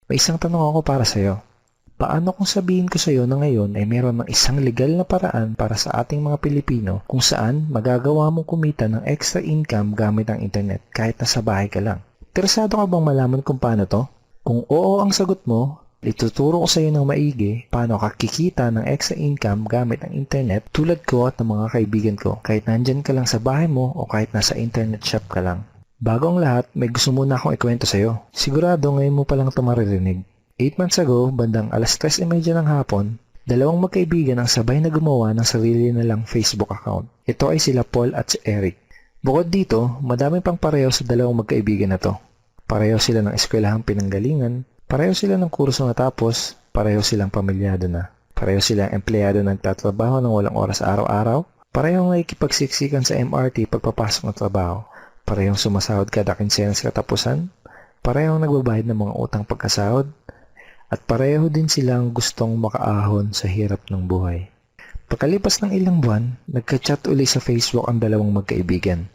May isang tanong ako para sa'yo. Paano kung sabihin ko sa'yo na ngayon ay meron ng isang legal na paraan para sa ating mga Pilipino kung saan magagawa mong kumita ng extra income gamit ang internet kahit nasa bahay ka lang? Interesado ka bang malaman kung paano to? Kung oo ang sagot mo, ituturo ko sa iyo ng maigi paano ka kikita ng extra income gamit ang internet tulad ko at ng mga kaibigan ko kahit nandyan ka lang sa bahay mo o kahit nasa internet shop ka lang. Bago ang lahat, may gusto muna akong ikwento sa iyo. Sigurado ngayon mo palang ito maririnig. 8 months ago, bandang 3:30 ng hapon, dalawang magkaibigan ang sabay na gumawa ng sarili nilang Facebook account. Ito ay sila Paul at si Eric. Bukod dito, madami pang pareho sa dalawang magkaibigan na to. Pareho sila ng eskwelahang pinanggalingan, pareho sila ng kurso natapos, pareho silang pamilyado na. Pareho silang empleyado nagtatrabaho ng walang oras araw-araw, parehong nakikipagsiksikan sa MRT pagpapasok ng trabaho, parehong sumasahod kada kinsenas katapusan, parehong nagbabayad ng mga utang pagkasahod, at pareho din silang gustong makaahon sa hirap ng buhay. Pagkalipas ng ilang buwan, nagka-chat uli sa Facebook ang dalawang magkaibigan.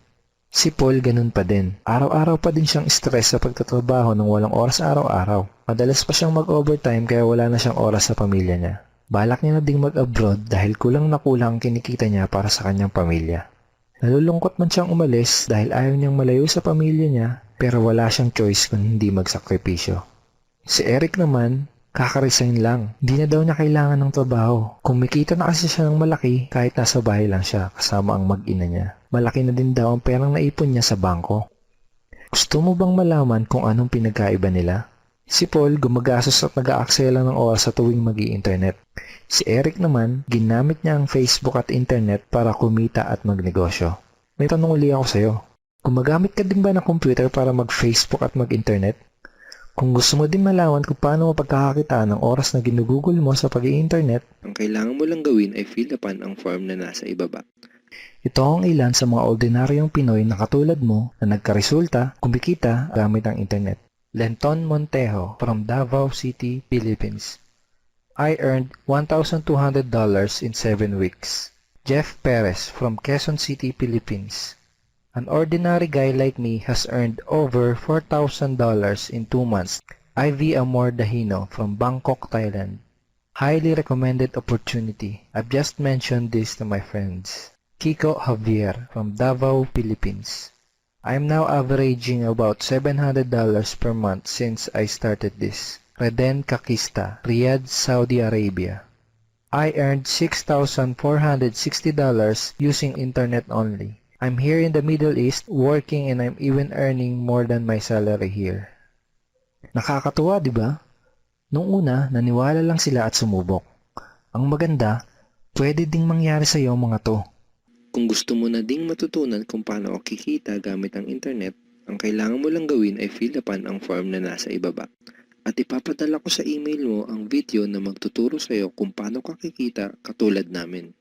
Si Paul ganun pa din. Araw-araw pa din siyang stress sa pagtatrabaho ng walang oras araw-araw. Madalas pa siyang mag-overtime kaya wala na siyang oras sa pamilya niya. Balak niya na ding mag-abroad dahil kulang na kulang ang kinikita niya para sa kanyang pamilya. Nalulungkot man siyang umalis dahil ayaw niyang malayo sa pamilya niya pero wala siyang choice kung hindi magsakripisyo. Si Eric naman, kaka-resign lang. Di na daw niya kailangan ng trabaho. Kumikita na kasi siya ng malaki kahit nasa bahay lang siya kasama ang mag-ina niya. Malaki na din daw ang perang naipon niya sa bangko. Gusto mo bang malaman kung anong pinagkaiba nila? Si Paul gumagastos at nag-aaksaya lang ng oras sa tuwing mag-i-internet. Si Eric naman, ginamit niya ang Facebook at internet para kumita at magnegosyo. May tanong uli ako sa'yo. Gumagamit ka din ba ng computer para mag-Facebook at mag-internet? Kung gusto mo din malaman kung paano mapagkakakitaan ng oras na ginugugol mo sa pag-i-internet, Ang kailangan mo lang gawin ay fill upan ang form na nasa ibaba. ito ang ilan sa mga ordinaryong Pinoy na katulad mo na nagkaresulta, kumikita gamit ang internet. Lenton Montejo from Davao City, Philippines. I earned $1,200 in 7 weeks. Jeff Perez from Quezon City, Philippines. An ordinary guy like me has earned over $4,000 in 2 months. Ivy Amor Dahino from Bangkok, Thailand. Highly recommended opportunity. I've just mentioned this to my friends. Kiko Javier from Davao, Philippines. I'm now averaging about $700 per month since I started this. Reden Kakista, Riyadh, Saudi Arabia. I earned $6,460 using internet only. I'm here in the Middle East working and I'm even earning more than my salary here. Nakakatuwa, di ba? Nung una, naniwala lang sila at sumubok. Ang maganda, pwede ding mangyari sa iyo mga to. Kung gusto mo na ding matutunan kung paano o kikita gamit ang internet, ang kailangan mo lang gawin ay fill upan ang form na nasa ibaba. At ipapadala ko sa email mo ang video na magtuturo sa iyo kung paano ka kikita katulad namin.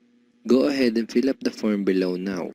Go ahead and fill up the form below now.